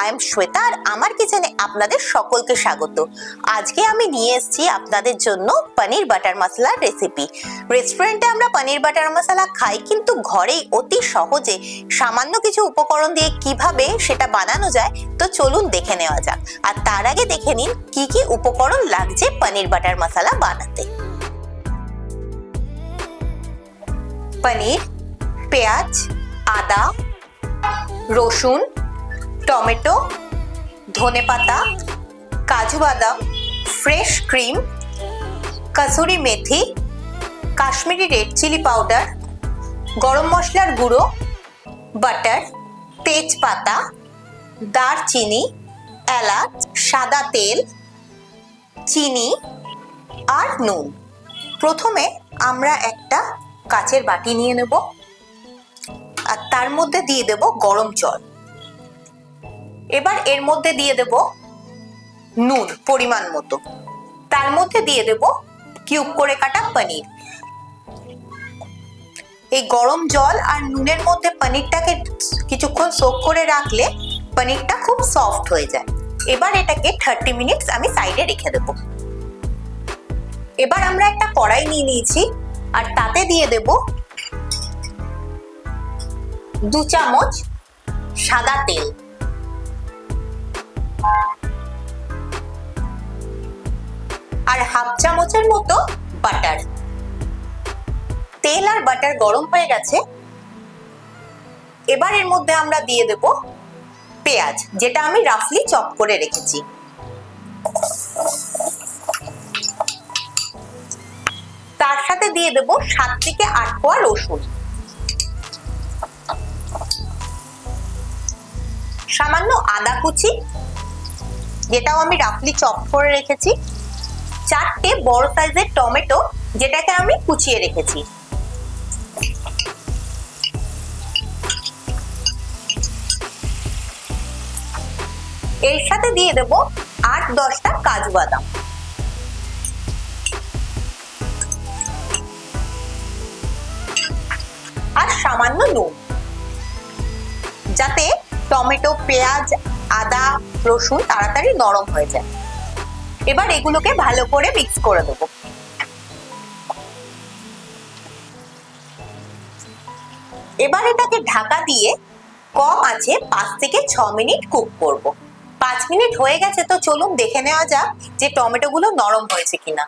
I am Shweta আর আমার কিচেনে আপনাদের সকলকে স্বাগত। আজকে আমি নিয়ে এসেছি আপনাদের জন্য পনির বাটার মশলার রেসিপি। রেস্টুরেন্টে আমরা পনির বাটার মশলা খাই, কিন্তু ঘরেই অতি সহজে সামান্য কিছু উপকরণ দিয়ে কিভাবে সেটা বানানো যায় তো চলুন দেখে নেওয়া যাক। আর তার আগে দেখে নিন কি কি উপকরণ লাগছে পনির বাটার মশলা বানাতে। পনির, পেঁয়াজ, আদা, রসুন, টমেটো, ধনেপাতা, কাজু বাদাম, fresh cream, kasuri methi, Kashmiri red chilli powder, গরম মশলার গুঁড়ো, বাটার, তেজপাতা, দারচিনি, এলাচ, সাদা তেল, চিনি আর নুন। প্রথমে আমরা একটা কাচের বাটি নিয়ে নেব আর তার মধ্যে দিয়ে দেব গরম জল। এবার এর মধ্যে দিয়ে দেব নুন পরিমাণ মতো, তার মধ্যে দিয়ে দেব কিউব করে কাটা পনির। এই গরম জল আর নুনের মধ্যে পনিরটাকে কিছুক্ষণ সোক করে রাখলে পনিরটা খুব সফট হয়ে যায়। এবার এটাকে 30 মিনিটস আমি সাইডে রেখে দেব। এবার আমরা একটা কড়াই নিয়ে নিয়েছি আর তাতে দিয়ে দেব 2 চামচ সাদা তেল, আর হাফ চামচের মতো বাটার। তেল আর বাটার গরম হয়ে গেছে। এবার এর মধ্যে আমরা দিয়ে দেব পেঁয়াজ, যেটা আমি রাফলি চপ করে রেখেছি। তার সাথে দিয়ে দেব 7 থেকে 8 কোয়া রসুন, সামান্য আদা কুচি, যেটাও আমি রাফলি চপ করে রেখেছি, 4টে বড় সাইজের টমেটো, যেটাকে আমি কুচিয়ে রেখেছি, এর সাথে দিয়ে দেব 8-10টা কাজু বাদাম, আর সামান্য নুন, যাতে টমেটো, পেঁয়াজ, আদা, রসুন তাড়াতাড়ি নরম হয়ে যায়। এবার এগুলোকে ভালো করে মিক্স করে দেব। এবার এটাকে ঢাকা দিয়ে কম আঁচে 5 থেকে 6 মিনিট কুক করব। 5 মিনিট হয়ে গেছে, তো চলুন দেখে নেওয়া যাক যে টমেটোগুলো নরম হয়েছে কিনা।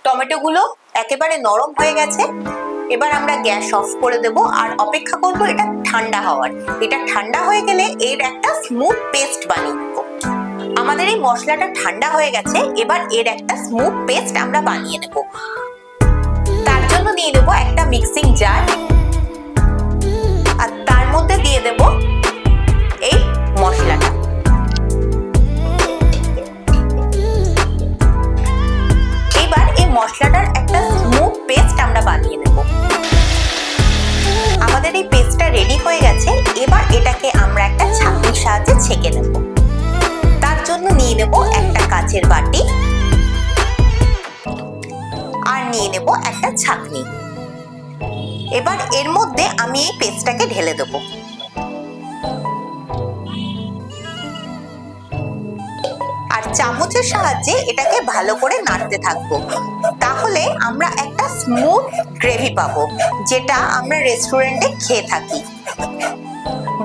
টমেটোগুলো একেবারে নরম হয়ে গেছে। এবার আমরা গ্যাস অফ করে দেব আর অপেক্ষা করব এটা ঠান্ডা হওয়ার। এটা ঠান্ডা হয়ে গেলে এর একটা স্মুথ পেস্ট বানিয়ে নেব। আমাদের এই মশলাটা ঠান্ডা হয়ে গেছে। এবার এর একটা স্মুথ পেস্ট আমরা বানিয়ে নেব। তার জন্য নিয়ে নেব একটা মিক্সিং জার আর তার মধ্যে দিয়ে দেব এই মশলাটা। এবার এই মশলাটার একটা স্মুথ পেস্ট আমরা বানিয়ে নেব। আমাদের এই পেস্টটা রেডি হয়ে গেছে। এবার এটাকে আমরা একটা ছাঁকনির সাহায্যে ছেঁকে নেব। তার জন্য নিয়ে নেব একটা কাচের বাটি আর নিয়ে নেব একটা ছাঁকনি। এবার এর মধ্যে আমি এই পেস্টটাকে ঢেলে দেব। আর চামচের সাহায্যে এটাকে ভালো করে নাড়তে থাকবো। তাহলে আমরা একটা স্মুথ গ্রেভি পাবো, যেটা আমরা রেস্টুরেন্টে খেয়ে থাকি।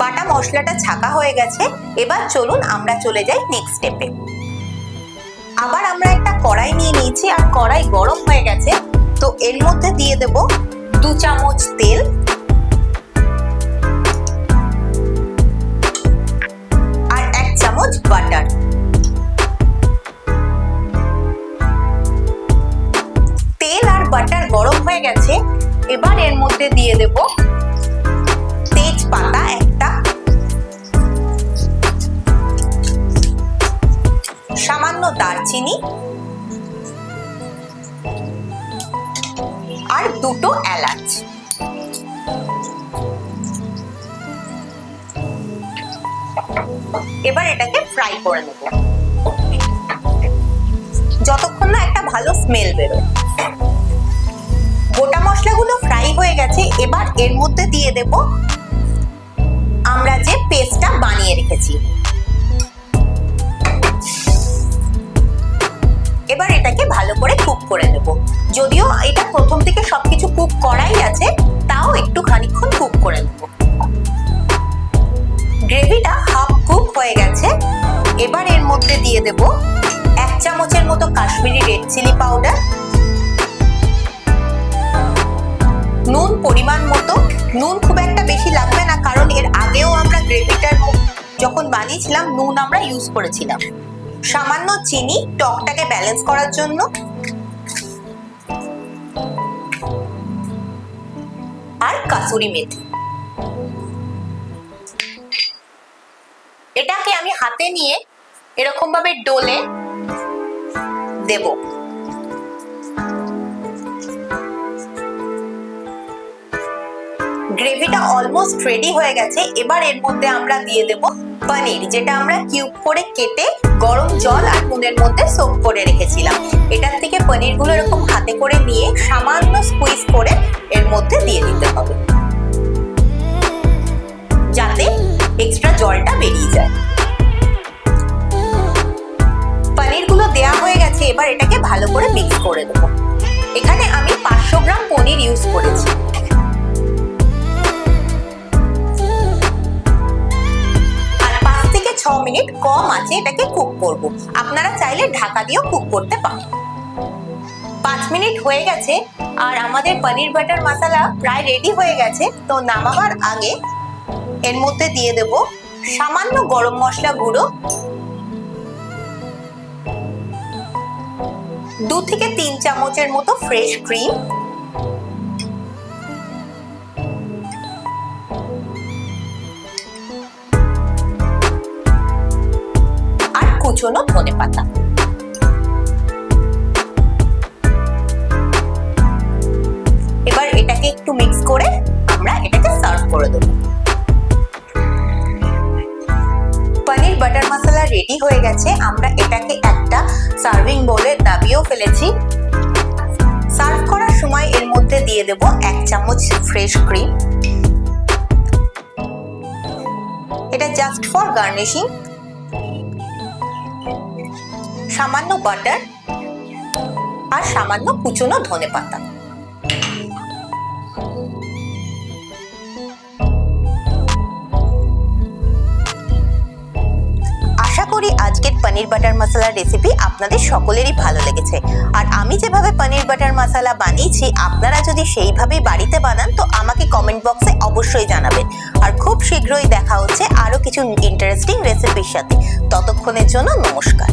বাটা মশলাটা ছাকা হয়ে গেছে। এবার চলুন আমরা চলে যাই নেক্সট স্টেপে। আবার আমরা একটা কড়াই নিয়ে নিয়েছি আর কড়াই গরম হয়ে গেছে, তো এর মধ্যে দিয়ে দেব 2 চামচ তেল, আর 1 চামচ বাটার। তেল আর বাটার গরম হয়ে গেছে। এবার এর মধ্যে দিয়ে দেব তেজপাতা একটা, সামান্য দারচিনি আর 2টো এলাচ। এবার এটাকে ফ্রাই করে নেব যতক্ষণ না একটা ভালো স্মেল বেরোয়। গোটা মশলাগুলো ফ্রাই হয়ে গেছে। এবার এর মধ্যে দিয়ে দেব আমরা যে পেস্টটা বানিয়ে বানিয়ে রেখেছি। এবার এটাকে ভালো করে কুক করে নেব। যদিও এটা প্রথম থেকে সবকিছু কুক করাই আছে, তাও একটু খানিকক্ষণ কুক করে নেব। গ্রেভিটা হাফ কুক হয়ে গেছে। এবার এর মধ্যে দিয়ে দেব 1 চামচের মতো কাশ্মীরি রেড চিলি পাউডার, নুন পরিমাণ মতো। নুন খুব একটা বেশি লাগবে না, কারণ এর আগেও আমরা গ্রেভিটার যখন বানিয়েছিলাম নুন আমরা ইউজ করেছিলাম। সামান্য চিনি টকটাকে ব্যালেন্স করার জন্য, আর কাসুরি মেথি। এটাকে আমি হাতে নিয়ে এরকম ভাবে ডলে দেব। গ্রেভিটা অলমোস্ট রেডি হয়ে গেছে। এবার এর মধ্যে আমরা দিয়ে দেব পনির, যেটা আমরা কিউব করে কেটে গরম জল আর নুনের মধ্যে সোক করে রেখেছিলাম। এটার থেকে পনিরগুলো এরকম হাতে করে নিয়ে সামান্য স্কুইজ করে এর মধ্যে দিয়ে দিতে হবে, যাতে এক্সট্রা জলটা বেরিয়ে যায়। পনিরগুলো দেয়া হয়ে গেছে। এবার এটাকে ভালো করে মিক্স করে দেব। এখানে আমি 500 গ্রাম পনির ইউজ করেছি। আর 5 থেকে 6 মিনিট কম আছে এটাকে কুক করব। আপনারা চাইলে ঢাকা দিয়েও কুক করতে পারেন। 5 মিনিট হয়ে গেছে আর আমাদের পনির বাটার মশলা প্রায় রেডি হয়ে গেছে। তো নামাবার আগে এর মধ্যে দিয়ে দেব সামান্য গরম মশলা গুঁড়ো, 2 থেকে 3 চামচের মতো ফ্রেশ ক্রিম, আর কুচনো ধনেপাতা। এবার এটাকে একটু মিক্স করে আমরা এটাকে সার্ভ করে দেব। পনির বাটার মশলা রেডি হয়ে গেছে। আমরা এটাকে একটা সার্ভিং বোলে নামিয়েও ফেলেছি। সার্ভ করার সময় এর মধ্যে দিয়ে দেব 1 চামচ ফ্রেশ ক্রিম। এটা জাস্ট ফর গার্নিশিং। সামান্য বাটার আর সামান্য কুচনো ধনেপাতা। আশা করি আজকের পনির বাটার মশলা রেসিপি আপনাদের সকলেরই ভালো লেগেছে। আর আমি যেভাবে পনির বাটার মশলা বানিয়েছি, আপনারা যদি সেইভাবেই বাড়িতে বানান তো আমাকে কমেন্ট বক্সে অবশ্যই জানাবেন। আর খুব শীঘ্রই দেখা হচ্ছে আরো কিছু ইন্টারেস্টিং রেসিপির সাথে। ততক্ষণের জন্য নমস্কার।